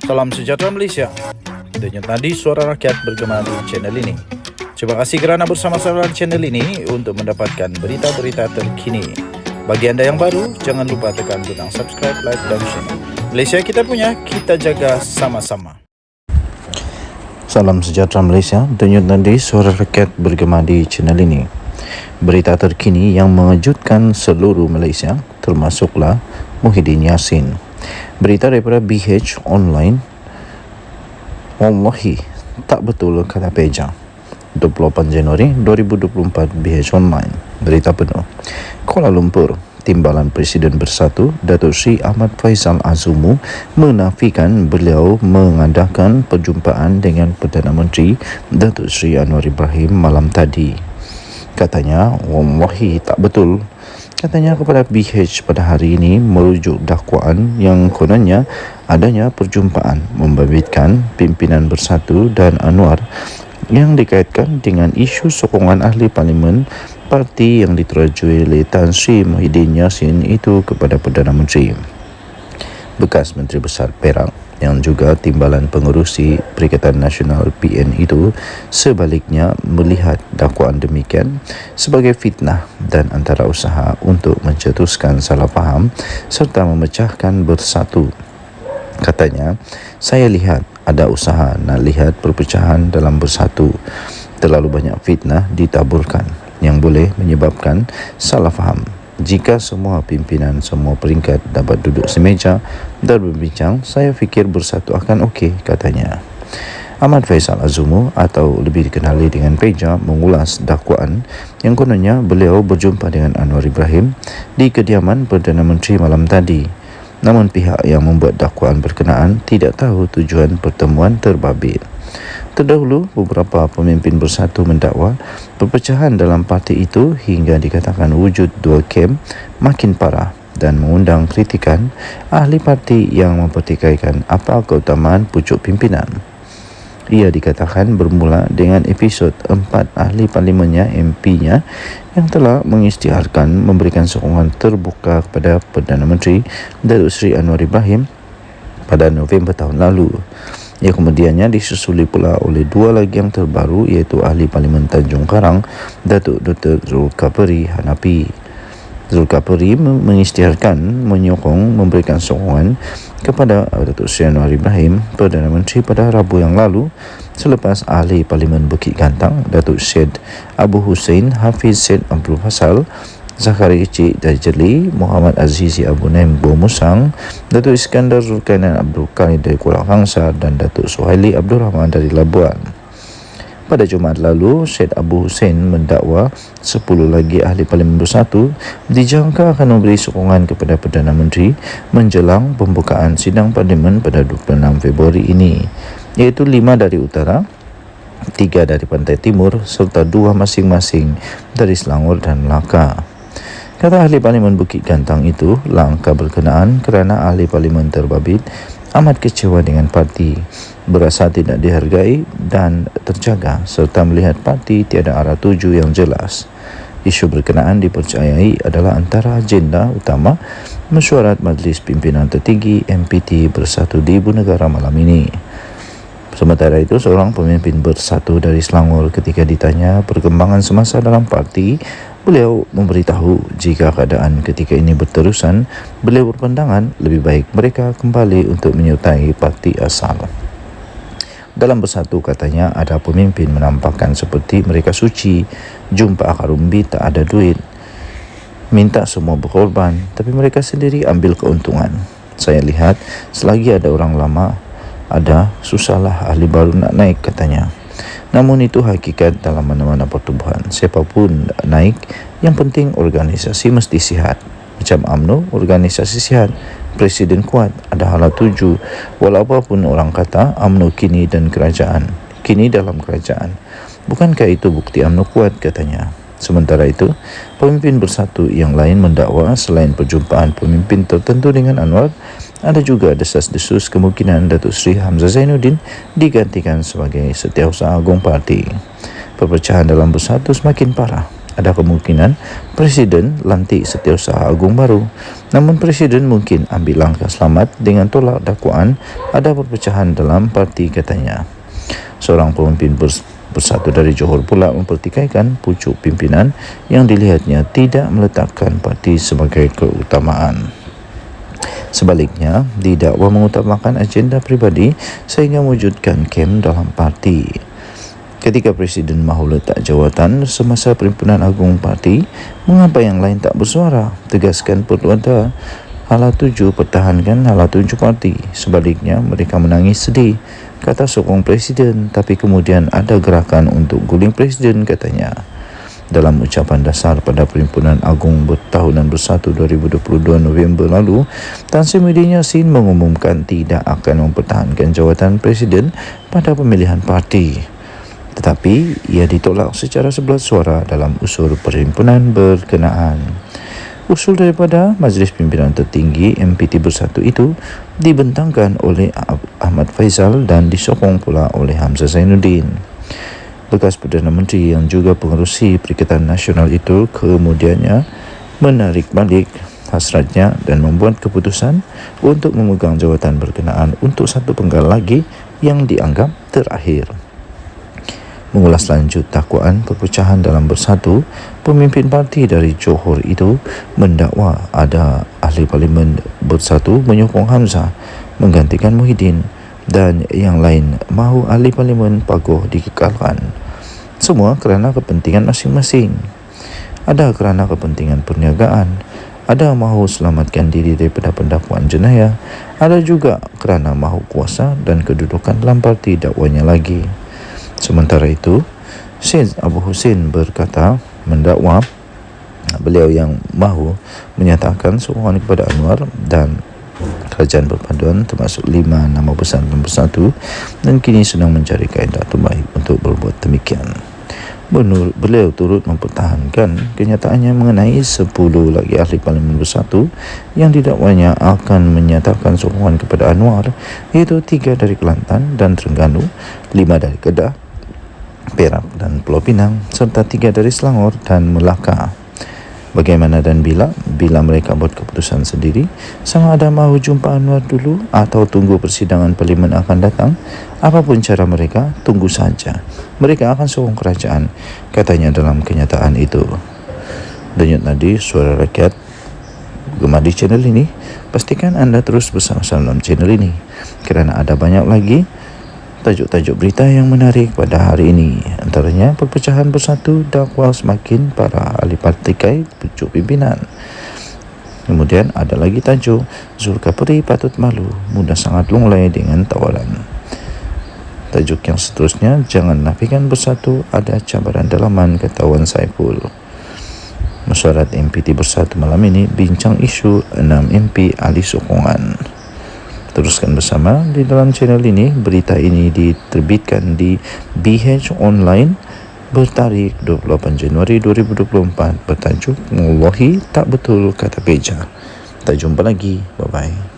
Salam sejahtera Malaysia. Denyut nadi suara rakyat bergema di channel ini. Terima kasih kerana bersama-sama di channel ini untuk mendapatkan berita-berita terkini. Bagi anda yang baru, jangan lupa tekan butang subscribe, like dan share. Malaysia kita punya, kita jaga sama-sama. Salam sejahtera Malaysia. Denyut nadi suara rakyat bergema di channel ini. Berita terkini yang mengejutkan seluruh Malaysia, termasuklah Muhyiddin Yassin. Berita daripada BH Online. Wallahi, tak betul kata Peja. 28 Januari 2024 BH Online. Berita penuh. Kuala Lumpur, Timbalan Presiden Bersatu Datuk Seri Ahmad Faisal Azumu menafikan beliau mengadakan perjumpaan dengan Perdana Menteri Datuk Seri Anwar Ibrahim malam tadi. Katanya, wallahi tak betul. Katanya kepada BH pada hari ini merujuk dakwaan yang kononnya adanya perjumpaan membabitkan pimpinan Bersatu dan Anwar yang dikaitkan dengan isu sokongan ahli parlimen parti yang diterajui oleh Tan Sri Muhyiddin Yassin itu kepada Perdana Menteri. Bekas Menteri Besar Perak yang juga timbalan pengerusi Perikatan Nasional PN itu sebaliknya melihat dakwaan demikian sebagai fitnah dan antara usaha untuk mencetuskan salah faham serta memecahkan Bersatu. Katanya, saya lihat ada usaha nak lihat perpecahan dalam Bersatu. Terlalu banyak fitnah ditaburkan yang boleh menyebabkan salah faham. Jika semua pimpinan semua peringkat dapat duduk semeja dan berbincang, saya fikir Bersatu akan okey, katanya. Ahmad Faisal Azumu atau lebih dikenali dengan Peja mengulas dakwaan yang kononnya beliau berjumpa dengan Anwar Ibrahim di kediaman Perdana Menteri malam tadi. Namun pihak yang membuat dakwaan berkenaan tidak tahu tujuan pertemuan terbabit. Terdahulu, beberapa pemimpin Bersatu mendakwa perpecahan dalam parti itu hingga dikatakan wujud dua kem makin parah dan mengundang kritikan ahli parti yang mempertikaikan apa keutamaan pucuk pimpinan. Ia dikatakan bermula dengan episod 4 ahli parlimennya MP-nya yang telah mengisytiharkan memberikan sokongan terbuka kepada Perdana Menteri Datuk Seri Anwar Ibrahim pada November tahun lalu. Ia kemudiannya disusuli pula oleh dua lagi yang terbaru iaitu ahli Parlimen Tanjung Karang Datuk Dr. Zulkifli Hanafi. Zulkifli mengisytiharkan menyokong memberikan sokongan kepada Datuk Seri Anwar Ibrahim Perdana Menteri pada Rabu yang lalu selepas ahli Parlimen Bukit Gantang Datuk Syed Abu Hussein Hafiz Syed Abdul Fasal, Zakari Cik Dajjali, Muhammad Azizi Abu Naim Musang, Datuk Iskandar Zulkarnain Abdul Qadir dari Kuala Kangsar dan Datuk Suhaili Abdul Rahman dari Labuan. Pada Jumaat lalu, Syed Abu Hussein mendakwa 10 lagi ahli Parlimen Bersatu dijangka akan memberi sokongan kepada Perdana Menteri menjelang pembukaan sidang Parlimen pada 26 Februari ini, iaitu 5 dari utara, 3 dari pantai timur serta 2 masing-masing dari Selangor dan Melaka. Kata ahli Parlimen Bukit Gantang itu, langkah berkenaan kerana ahli Parlimen terbabit amat kecewa dengan parti, berasa tidak dihargai dan terjaga serta melihat parti tiada arah tuju yang jelas. Isu berkenaan dipercayai adalah antara agenda utama mesyuarat Majlis Pimpinan Tertinggi MPT Bersatu di Ibu Negara malam ini. Sementara itu, seorang pemimpin Bersatu dari Selangor ketika ditanya perkembangan semasa dalam parti, beliau memberitahu jika keadaan ketika ini berterusan, beliau berpandangan lebih baik mereka kembali untuk menyertai parti asal. Dalam Bersatu, katanya, ada pemimpin menampakkan seperti mereka suci, jumpa akar umbi tak ada duit, minta semua berkorban, tapi mereka sendiri ambil keuntungan. Saya lihat selagi ada orang lama, ada susahlah ahli baru nak naik, katanya. Namun itu hakikat dalam mana-mana pertubuhan. Siapapun naik, yang penting organisasi mesti sihat. Macam UMNO, organisasi sihat, presiden kuat, ada hala tuju. Walau apapun orang kata, UMNO kini dan kerajaan. Kini dalam kerajaan. Bukankah itu bukti UMNO kuat, katanya. Sementara itu, pemimpin Bersatu yang lain mendakwa selain perjumpaan pemimpin tertentu dengan Anwar, ada juga desas-desus kemungkinan Datuk Seri Hamzah Zainuddin digantikan sebagai Setiausaha Agung Parti. Perpecahan dalam Bersatu semakin parah. Ada kemungkinan Presiden lantik Setiausaha Agung baru. Namun Presiden mungkin ambil langkah selamat dengan tolak dakwaan ada perpecahan dalam parti, katanya. Seorang pemimpin Bersatu dari Johor pula mempertikaikan pucuk pimpinan yang dilihatnya tidak meletakkan parti sebagai keutamaan. Sebaliknya, didakwa mengutamakan agenda pribadi sehingga mewujudkan kem dalam parti. Ketika Presiden mahu letak jawatan semasa Perhimpunan Agung Parti, mengapa yang lain tak bersuara? Tegaskan perlu ada hala tuju, pertahankan hala tuju parti. Sebaliknya, mereka menangis sedih, kata sokong Presiden, tapi kemudian ada gerakan untuk guling Presiden, katanya. Dalam ucapan dasar pada Perhimpunan Agung Bertahunan Bersatu 2022 November lalu, Tan Sri Muhyiddin Yassin mengumumkan tidak akan mempertahankan jawatan Presiden pada pemilihan parti. Tetapi ia ditolak secara 11 suara dalam usul perhimpunan berkenaan. Usul daripada Majlis Pimpinan Tertinggi MPT Bersatu itu dibentangkan oleh Ahmad Faizal dan disokong pula oleh Hamzah Zainuddin. Bekas Perdana Menteri yang juga pengerusi Perikatan Nasional itu kemudiannya menarik balik hasratnya dan membuat keputusan untuk memegang jawatan berkenaan untuk satu penggal lagi yang dianggap terakhir. Mengulas lanjut dakwaan perpecahan dalam Bersatu, pemimpin parti dari Johor itu mendakwa ada ahli parlimen Bersatu menyokong Hamzah menggantikan Muhyiddin dan yang lain mahu ahli parlimen Pagoh dikekalkan. Semua kerana kepentingan masing-masing. Ada kerana kepentingan perniagaan, ada mahu selamatkan diri daripada pendakwaan jenayah, ada juga kerana mahu kuasa dan kedudukan dalam parti dakwanya lagi. Sementara itu, Syed Abu Hussein berkata mendakwa beliau yang mahu menyatakan sokongan kepada Anwar dan kerajaan perpaduan termasuk 5 nama besar dalam Bersatu dan kini sedang mencari kaedah terbaik untuk berbuat demikian. Beliau turut mempertahankan kenyataannya mengenai 10 lagi ahli parlimen Bersatu yang didakwanya akan menyatakan sokongan kepada Anwar, iaitu 3 dari Kelantan dan Terengganu, 5 dari Kedah, Perak dan Pulau Pinang serta 3 dari Selangor dan Melaka. Bagaimana dan bila mereka buat keputusan sendiri, sama ada mahu jumpa Anwar dulu atau tunggu persidangan parlimen akan datang, apapun cara mereka, tunggu saja. Mereka akan sokong kerajaan, katanya dalam kenyataan itu. Denyut nadi Suara Rakyat, gemari channel ini, pastikan anda terus bersama-sama dalam channel ini kerana ada banyak lagi tajuk-tajuk berita yang menarik pada hari ini. Antaranya perpecahan Bersatu, dakwa semakin para ahli partikai pucuk pimpinan. Kemudian ada lagi tajuk Zulkifli patut malu, mudah sangat lunglai dengan tawaran. Tajuk yang seterusnya, jangan nafikan Bersatu ada cabaran dalaman, kata Wan Saiful. Mesyuarat MPT Bersatu malam ini bincang isu 6 MP ahli sokongan. Teruskan bersama di dalam channel ini. Berita ini diterbitkan di BH Online bertarikh 28 Januari 2024 bertajuk "Wallahi tak betul kata Beja". Kita jumpa lagi. Bye-bye.